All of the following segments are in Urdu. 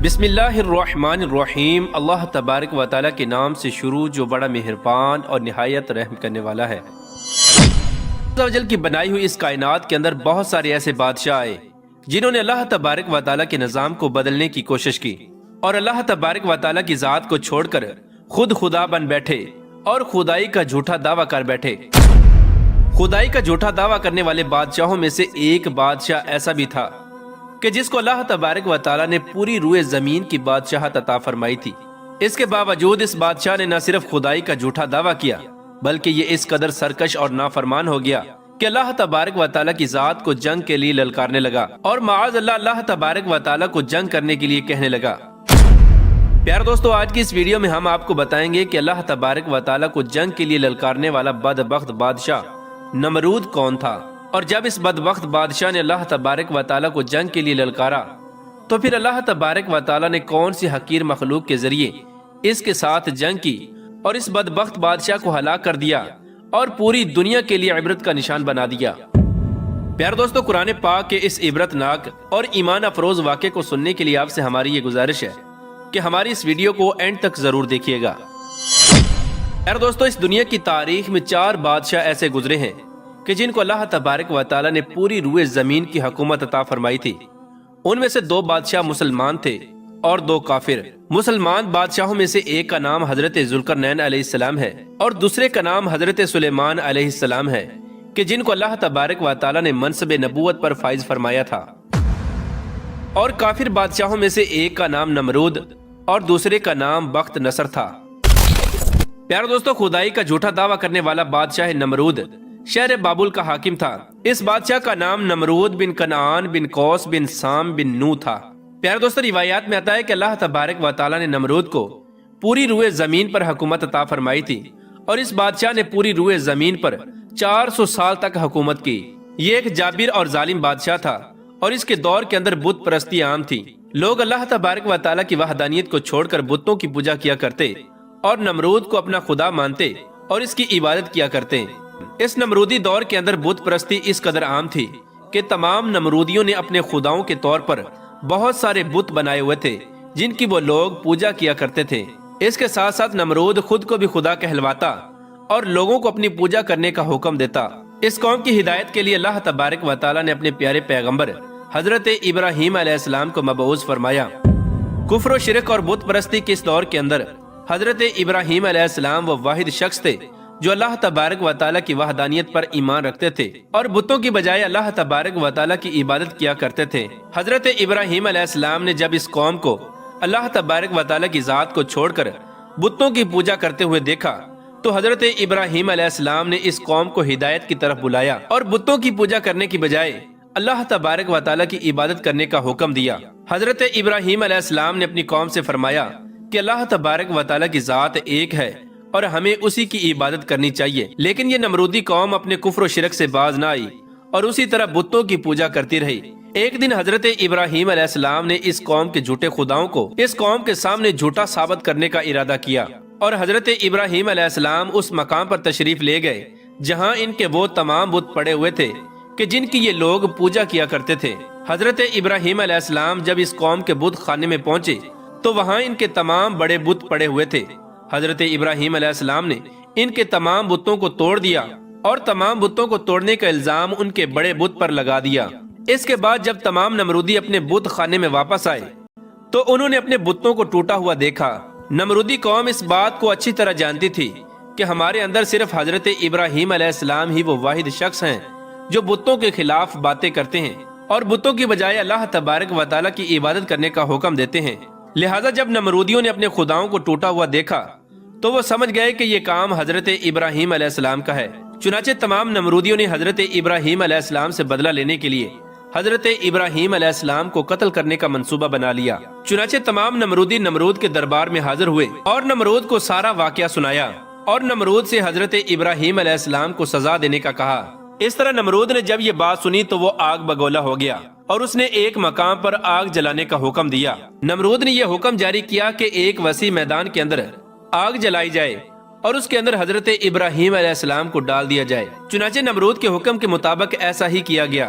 بسم اللہ الرحمن الرحیم۔ اللہ تبارک و تعالیٰ کے نام سے شروع جو بڑا مہربان اور نہایت رحم کرنے والا ہے۔ اللہ عز و جل کی بنائی ہوئی اس کائنات کے اندر بہت سارے ایسے بادشاہ آئے جنہوں نے اللہ تبارک و تعالیٰ کے نظام کو بدلنے کی کوشش کی اور اللہ تبارک و تعالیٰ کی ذات کو چھوڑ کر خود خدا بن بیٹھے اور خدائی کا جھوٹا دعویٰ کر بیٹھے۔ خدائی کا جھوٹا دعویٰ کرنے والے بادشاہوں میں سے ایک بادشاہ ایسا بھی تھا کہ جس کو اللہ تبارک و تعالیٰ نے پوری روئے زمین کی بادشاہت عطا فرمائی تھی۔ اس کے باوجود اس بادشاہ نے نہ صرف خدائی کا جھوٹا دعویٰ کیا بلکہ یہ اس قدر سرکش اور نافرمان ہو گیا کہ اللہ تبارک و تعالیٰ کی ذات کو جنگ کے لیے للکارنے لگا اور معاذ اللہ تبارک و تعالیٰ کو جنگ کرنے کے لیے کہنے لگا۔ پیارے دوستو، آج کی اس ویڈیو میں ہم آپ کو بتائیں گے کہ اللہ تبارک و تعالیٰ کو جنگ کے لیے للکارنے والا بدبخت بادشاہ نمرود کون تھا، اور جب اس بدبخت بادشاہ نے اللہ تبارک و تعالیٰ کو جنگ کے لیے للکارا تو پھر اللہ تبارک و تعالیٰ نے کون سی حقیر مخلوق کے ذریعے اس کے ساتھ جنگ کی اور اس بدبخت بادشاہ کو ہلاک کر دیا اور پوری دنیا کے لیے عبرت کا نشان بنا دیا۔ پیارے دوستو، قرآن پاک کے اس عبرت ناک اور ایمان افروز واقعے کو سننے کے لیے آپ سے ہماری یہ گزارش ہے کہ ہماری اس ویڈیو کو اینڈ تک ضرور دیکھیے گا۔ پیارے دوستو، اس دنیا کی تاریخ میں 4 بادشاہ ایسے گزرے ہیں کہ جن کو اللہ تبارک و تعالیٰ نے پوری روئے زمین کی حکومت عطا فرمائی تھی۔ ان میں سے 2 بادشاہ مسلمان تھے اور 2 کافر۔ مسلمان بادشاہوں میں سے ایک کا نام حضرت ذوالقرنین علیہ السلام ہے اور دوسرے کا نام حضرت سلیمان علیہ السلام ہے کہ جن کو اللہ تبارک و تعالیٰ نے منصب نبوت پر فائز فرمایا تھا۔ اور کافر بادشاہوں میں سے ایک کا نام نمرود اور دوسرے کا نام بخت نصر تھا۔ پیارے دوستو، خدائی کا جھوٹا دعویٰ کرنے والا بادشاہ نمرود شہر بابل کا حاکم تھا۔ اس بادشاہ کا نام نمرود بن کنعان بن قوس بن سام بن نو تھا۔ پیارے دوستو، روایات میں آتا ہے کہ اللہ تبارک و تعالیٰ نے نمرود کو پوری روئے زمین پر حکومت عطا فرمائی تھی اور اس بادشاہ نے پوری روئے زمین پر 400 سال تک حکومت کی۔ یہ ایک جابر اور ظالم بادشاہ تھا اور اس کے دور کے اندر بت پرستی عام تھی۔ لوگ اللہ تبارک و تعالیٰ کی وحدانیت کو چھوڑ کر بتوں کی پوجا کیا کرتے اور نمرود کو اپنا خدا مانتے اور اس کی عبادت کیا کرتے۔ اس نمرودی دور کے اندر بت پرستی اس قدر عام تھی کہ تمام نمرودیوں نے اپنے خداؤں کے طور پر بہت سارے بت بنائے ہوئے تھے جن کی وہ لوگ پوجا کیا کرتے تھے۔ اس کے ساتھ ساتھ نمرود خود کو بھی خدا کہلواتا اور لوگوں کو اپنی پوجا کرنے کا حکم دیتا۔ اس قوم کی ہدایت کے لیے اللہ تبارک و تعالیٰ نے اپنے پیارے پیغمبر حضرت ابراہیم علیہ السلام کو مبعوث فرمایا۔ کفر و شرک اور بت پرستی کے اس دور کے اندر حضرت ابراہیم علیہ السلام وہ واحد شخص تھے جو اللہ تبارک و تعالیٰ کی وحدانیت پر ایمان رکھتے تھے اور بتوں کی بجائے اللہ تبارک و تعالیٰ کی عبادت کیا کرتے تھے۔ حضرت ابراہیم علیہ السلام نے جب اس قوم کو اللہ تبارک و تعالیٰ کی ذات کو چھوڑ کر بتوں کی پوجا کرتے ہوئے دیکھا تو حضرت ابراہیم علیہ السلام نے اس قوم کو ہدایت کی طرف بلایا اور بتوں کی پوجا کرنے کی بجائے اللہ تبارک و تعالیٰ کی عبادت کرنے کا حکم دیا۔ حضرت ابراہیم علیہ السلام نے اپنی قوم سے فرمایا کہ اللہ تبارک و تعالیٰ کی ذات ایک ہے اور ہمیں اسی کی عبادت کرنی چاہیے، لیکن یہ نمرودی قوم اپنے کفر و شرک سے باز نہ آئی اور اسی طرح بتوں کی پوجا کرتی رہی۔ ایک دن حضرت ابراہیم علیہ السلام نے اس قوم کے جھوٹے خداؤں کو اس قوم کے سامنے جھوٹا ثابت کرنے کا ارادہ کیا اور حضرت ابراہیم علیہ السلام اس مقام پر تشریف لے گئے جہاں ان کے وہ تمام بت پڑے ہوئے تھے کہ جن کی یہ لوگ پوجا کیا کرتے تھے۔ حضرت ابراہیم علیہ السلام جب اس قوم کے بت خانے میں پہنچے تو وہاں ان کے تمام بڑے بت پڑے ہوئے تھے۔ حضرت ابراہیم علیہ السلام نے ان کے تمام بتوں کو توڑ دیا اور تمام بتوں کو توڑنے کا الزام ان کے بڑے بت پر لگا دیا۔ اس کے بعد جب تمام نمرودی اپنے بت خانے میں واپس آئے تو انہوں نے اپنے بتوں کو ٹوٹا ہوا دیکھا۔ نمرودی قوم اس بات کو اچھی طرح جانتی تھی کہ ہمارے اندر صرف حضرت ابراہیم علیہ السلام ہی وہ واحد شخص ہیں جو بتوں کے خلاف باتیں کرتے ہیں اور بتوں کی بجائے اللہ تبارک و تعالیٰ کی عبادت کرنے کا حکم دیتے ہیں۔ لہٰذا جب نمرودیوں نے اپنے خداؤں کو ٹوٹا ہوا دیکھا تو وہ سمجھ گئے کہ یہ کام حضرت ابراہیم علیہ السلام کا ہے۔ چنانچہ تمام نمرودیوں نے حضرت ابراہیم علیہ السلام سے بدلہ لینے کے لیے حضرت ابراہیم علیہ السلام کو قتل کرنے کا منصوبہ بنا لیا۔ چنانچہ تمام نمرودی نمرود کے دربار میں حاضر ہوئے اور نمرود کو سارا واقعہ سنایا اور نمرود سے حضرت ابراہیم علیہ السلام کو سزا دینے کا کہا۔ اس طرح نمرود نے جب یہ بات سنی تو وہ آگ بگولا ہو گیا اور اس نے ایک مقام پر آگ جلانے کا حکم دیا۔ نمرود نے یہ حکم جاری کیا کہ ایک وسیع میدان کے اندر آگ جلائی جائے اور اس کے اندر حضرت ابراہیم علیہ السلام کو ڈال دیا جائے۔ چنانچہ نمرود کے حکم کے مطابق ایسا ہی کیا گیا۔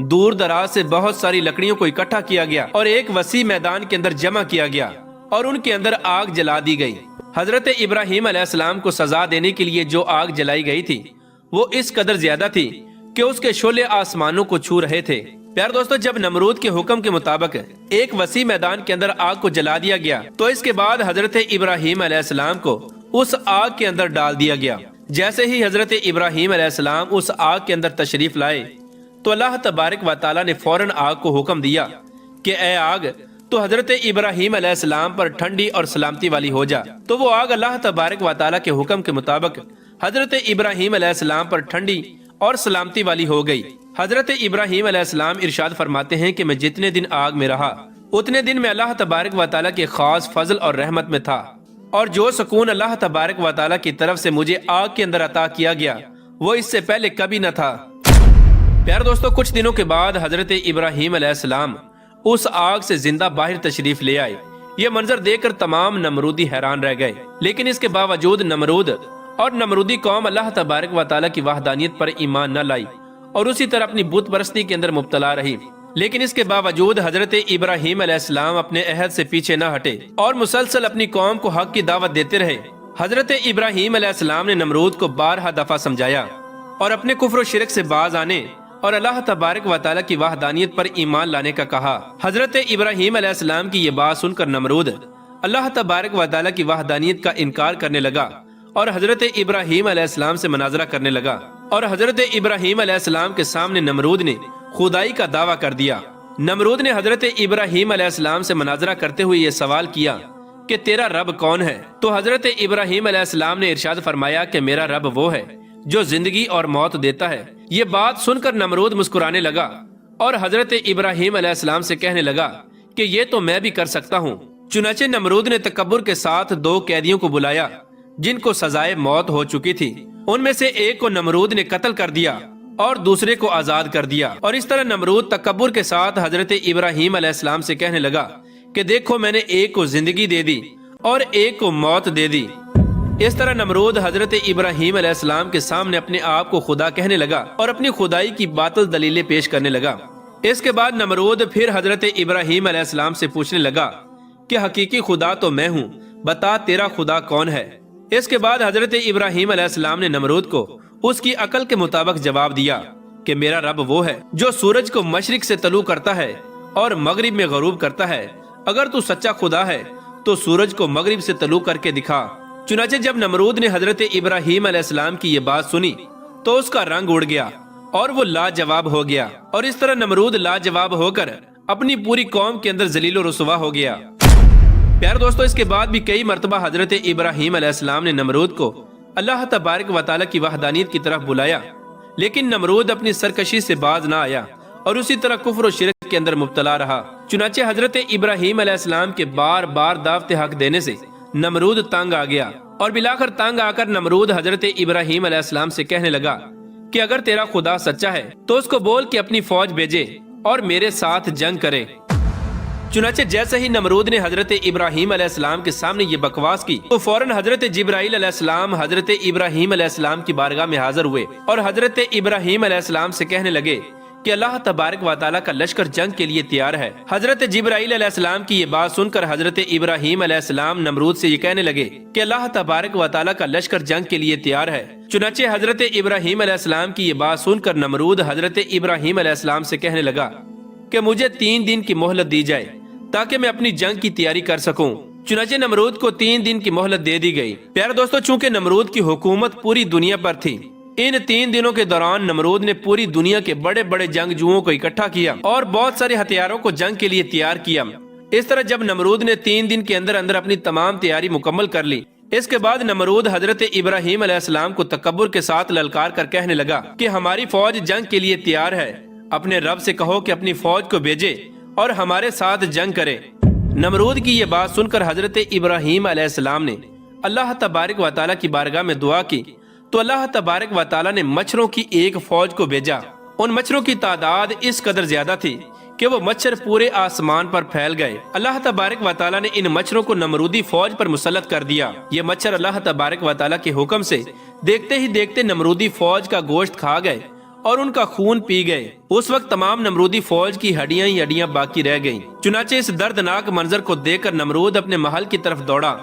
دور دراز سے بہت ساری لکڑیوں کو اکٹھا کیا گیا اور ایک وسیع میدان کے اندر جمع کیا گیا اور ان کے اندر آگ جلا دی گئی۔ حضرت ابراہیم علیہ السلام کو سزا دینے کے لیے جو آگ جلائی گئی تھی وہ اس قدر زیادہ تھی کہ اس کے شعلے آسمانوں کو چھو رہے تھے۔ پیار دوستو، جب نمرود کے حکم کے مطابق ایک وسیع میدان کے اندر آگ کو جلا دیا گیا تو اس کے بعد حضرت ابراہیم علیہ السلام کو اس آگ کے اندر ڈال دیا گیا۔ جیسے ہی حضرت ابراہیم علیہ السلام اس آگ کے اندر تشریف لائے تو اللہ تبارک و تعالیٰ نے فوراً آگ کو حکم دیا کہ اے آگ تو حضرت ابراہیم علیہ السلام پر ٹھنڈی اور سلامتی والی ہو جا۔ تو وہ آگ اللہ تبارک و تعالیٰ کے حکم کے مطابق حضرت ابراہیم علیہ السلام پر ٹھنڈی اور سلامتی والی ہو گئی۔ حضرت ابراہیم علیہ السلام ارشاد فرماتے ہیں کہ میں جتنے دن آگ میں رہا اتنے دن میں اللہ تبارک و تعالیٰ کے خاص فضل اور رحمت میں تھا، اور جو سکون اللہ تبارک و تعالیٰ کی طرف سے مجھے آگ کے اندر عطا کیا گیا وہ اس سے پہلے کبھی نہ تھا۔ پیار دوستو، کچھ دنوں کے بعد حضرت ابراہیم علیہ السلام اس آگ سے زندہ باہر تشریف لے آئے۔ یہ منظر دیکھ کر تمام نمرودی حیران رہ گئے، لیکن اس کے باوجود نمرود اور نمرودی قوم اللہ تبارک و تعالیٰ کی وحدانیت پر ایمان نہ لائی اور اسی طرح اپنی بت پرستی کے اندر مبتلا رہی۔ لیکن اس کے باوجود حضرت ابراہیم علیہ السلام اپنے عہد سے پیچھے نہ ہٹے اور مسلسل اپنی قوم کو حق کی دعوت دیتے رہے۔ حضرت ابراہیم علیہ السلام نے نمرود کو بارہا دفعہ سمجھایا اور اپنے کفر و شرک سے باز آنے اور اللہ تبارک و تعالیٰ کی وحدانیت پر ایمان لانے کا کہا۔ حضرت ابراہیم علیہ السلام کی یہ بات سن کر نمرود اللہ تبارک و تعالیٰ کی وحدانیت کا انکار کرنے لگا اور حضرت ابراہیم علیہ السلام سے مناظرہ کرنے لگا، اور حضرت ابراہیم علیہ السلام کے سامنے نمرود نے خدائی کا دعویٰ کر دیا۔ نمرود نے حضرت ابراہیم علیہ السلام سے مناظرہ کرتے ہوئے یہ سوال کیا کہ تیرا رب کون ہے؟ تو حضرت ابراہیم علیہ السلام نے ارشاد فرمایا کہ میرا رب وہ ہے جو زندگی اور موت دیتا ہے۔ یہ بات سن کر نمرود مسکرانے لگا اور حضرت ابراہیم علیہ السلام سے کہنے لگا کہ یہ تو میں بھی کر سکتا ہوں۔ چنانچہ نمرود نے تکبر کے ساتھ 2 قیدیوں کو بلایا جن کو سزائے موت ہو چکی تھی۔ ان میں سے ایک کو نمرود نے قتل کر دیا اور دوسرے کو آزاد کر دیا، اور اس طرح نمرود تکبر کے ساتھ حضرت ابراہیم علیہ السلام سے کہنے لگا کہ دیکھو میں نے ایک کو زندگی دے دی اور ایک کو موت دے دی۔ اس طرح نمرود حضرت ابراہیم علیہ السلام کے سامنے اپنے آپ کو خدا کہنے لگا اور اپنی خدائی کی باطل دلیلیں پیش کرنے لگا۔ اس کے بعد نمرود پھر حضرت ابراہیم علیہ السلام سے پوچھنے لگا کہ حقیقی خدا تو میں ہوں، بتا تیرا خدا کون ہے؟ اس کے بعد حضرت ابراہیم علیہ السلام نے نمرود کو اس کی عقل کے مطابق جواب دیا کہ میرا رب وہ ہے جو سورج کو مشرق سے طلوع کرتا ہے اور مغرب میں غروب کرتا ہے۔ اگر تو سچا خدا ہے تو سورج کو مغرب سے طلوع کر کے دکھا۔ چنانچہ جب نمرود نے حضرت ابراہیم علیہ السلام کی یہ بات سنی تو اس کا رنگ اڑ گیا اور وہ لاجواب ہو گیا، اور اس طرح نمرود لاجواب ہو کر اپنی پوری قوم کے اندر ذلیل و رسوا ہو گیا۔ پیار دوستو، اس کے بعد بھی کئی مرتبہ حضرت ابراہیم علیہ السلام نے نمرود کو اللہ تبارک و تعالیٰ کی وحدانیت کی طرف بلایا، لیکن نمرود اپنی سرکشی سے باز نہ آیا اور اسی طرح کفر و شرک کے اندر مبتلا رہا۔ چنانچہ حضرت ابراہیم علیہ السلام کے بار بار دعوت حق دینے سے نمرود تنگ آ گیا، اور بلاخر تنگ آ کر نمرود حضرت ابراہیم علیہ السلام سے کہنے لگا کہ اگر تیرا خدا سچا ہے تو اس کو بول کہ اپنی فوج بھیجے اور میرے ساتھ جنگ کرے۔ چنانچہ جیسے ہی نمرود نے حضرت ابراہیم علیہ السلام کے سامنے یہ بکواس کی تو فوراً حضرت جبرائیل علیہ السلام حضرت ابراہیم علیہ السلام کی بارگاہ میں حاضر ہوئے اور حضرت ابراہیم علیہ السلام سے کہنے لگے کہ اللہ تبارک و تعالیٰ کا لشکر جنگ کے لیے تیار ہے۔ حضرت جبرائیل علیہ السلام کی یہ بات سن کر حضرت ابراہیم علیہ السلام نمرود سے یہ کہنے لگے کہ اللہ تبارک و تعالیٰ کا لشکر جنگ کے لیے تیار ہے۔ چنانچہ حضرت ابراہیم علیہ السلام کی یہ بات سن کر نمرود حضرت ابراہیم علیہ السلام سے کہنے لگا کہ مجھے 3 دن کی مہلت دی جائے تاکہ میں اپنی جنگ کی تیاری کر سکوں۔ چنانچہ نمرود کو 3 دن کی مہلت دے دی گئی۔ پیارے دوستو، چونکہ نمرود کی حکومت پوری دنیا پر تھی، ان 3 دنوں کے دوران نمرود نے پوری دنیا کے بڑے بڑے جنگجوؤں کو اکٹھا کیا اور بہت سارے ہتھیاروں کو جنگ کے لیے تیار کیا۔ اس طرح جب نمرود نے 3 دن کے اندر اندر اپنی تمام تیاری مکمل کر لی، اس کے بعد نمرود حضرت ابراہیم علیہ السلام کو تکبر کے ساتھ للکار کر کہنے لگا کہ ہماری فوج جنگ کے لیے تیار ہے، اپنے رب سے کہو کہ اپنی فوج کو بھیجے اور ہمارے ساتھ جنگ کرے۔ نمرود کی یہ بات سن کر حضرت ابراہیم علیہ السلام نے اللہ تبارک و تعالیٰ کی بارگاہ میں دعا کی تو اللہ تبارک و تعالیٰ نے مچھروں کی ایک فوج کو بھیجا۔ ان مچھروں کی تعداد اس قدر زیادہ تھی کہ وہ مچھر پورے آسمان پر پھیل گئے۔ اللہ تبارک و تعالیٰ نے ان مچھروں کو نمرودی فوج پر مسلط کر دیا۔ یہ مچھر اللہ تبارک و تعالیٰ کے حکم سے دیکھتے ہی دیکھتے نمرودی فوج کا گوشت کھا گئے اور ان کا خون پی گئے۔ اس وقت تمام نمرودی فوج کی ہڈیاں ہی ہڈیاں باقی رہ گئیں۔ چنانچہ اس دردناک منظر کو دیکھ کر نمرود اپنے محل کی طرف دوڑا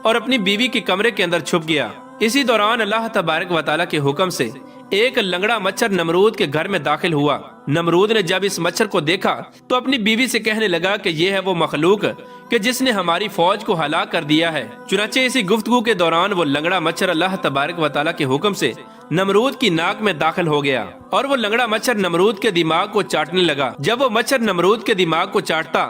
اور اپنی بیوی کے کمرے کے اندر چھپ گیا۔ اسی دوران اللہ تبارک و تعالیٰ کے حکم سے ایک لنگڑا مچھر نمرود کے گھر میں داخل ہوا۔ نمرود نے جب اس مچھر کو دیکھا تو اپنی بیوی سے کہنے لگا کہ یہ ہے وہ مخلوق کہ جس نے ہماری فوج کو ہلاک کر دیا ہے۔ چنانچہ اسی گفتگو کے دوران وہ لنگڑا مچھر اللہ تبارک و تعالیٰ کے حکم سے نمرود کی ناک میں داخل ہو گیا اور وہ لنگڑا مچھر نمرود کے دماغ کو چاٹنے لگا۔ جب وہ مچھر نمرود کے دماغ کو چاٹتا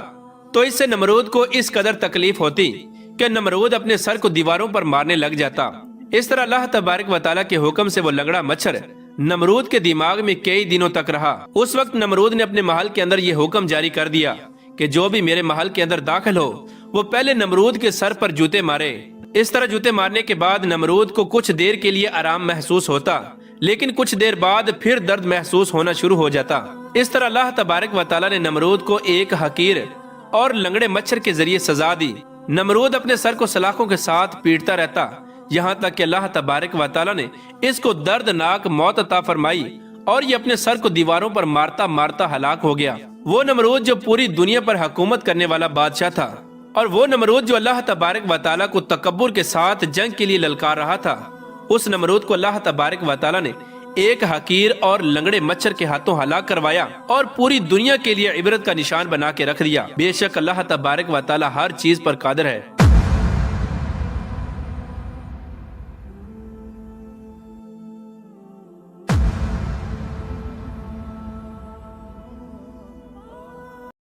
تو اس سے نمرود کو اس قدر تکلیف ہوتی کہ نمرود اپنے سر کو دیواروں پر مارنے لگ جاتا۔ اس طرح اللہ تبارک و تعالیٰ کے حکم سے وہ لنگڑا مچھر نمرود کے دماغ میں کئی دنوں تک رہا۔ اس وقت نمرود نے اپنے محل کے اندر یہ حکم جاری کر دیا کہ جو بھی میرے محل کے اندر داخل ہو وہ پہلے نمرود کے سر پر جوتے مارے۔ اس طرح جوتے مارنے کے بعد نمرود کو کچھ دیر کے لیے آرام محسوس ہوتا، لیکن کچھ دیر بعد پھر درد محسوس ہونا شروع ہو جاتا۔ اس طرح اللہ تبارک و تعالیٰ نے نمرود کو ایک حقیر اور لنگڑے مچھر کے ذریعے سزا دی۔ نمرود اپنے سر کو سلاخوں کے ساتھ پیٹتا رہتا یہاں تک کہ اللہ تبارک و تعالیٰ نے اس کو دردناک موت عطا فرمائی اور یہ اپنے سر کو دیواروں پر مارتا مارتا ہلاک ہو گیا۔ وہ نمرود جو پوری دنیا پر حکومت کرنے والا بادشاہ تھا، اور وہ نمرود جو اللہ تبارک و تعالیٰ کو تکبر کے ساتھ جنگ کے لیے للکار رہا تھا، اس نمرود کو اللہ تبارک و تعالیٰ نے ایک حقیر اور لنگڑے مچھر کے ہاتھوں ہلاک کروایا اور پوری دنیا کے لیے عبرت کا نشان بنا کے رکھ دیا۔ بے شک اللہ تبارک و تعالیٰ ہر چیز پر قادر ہے۔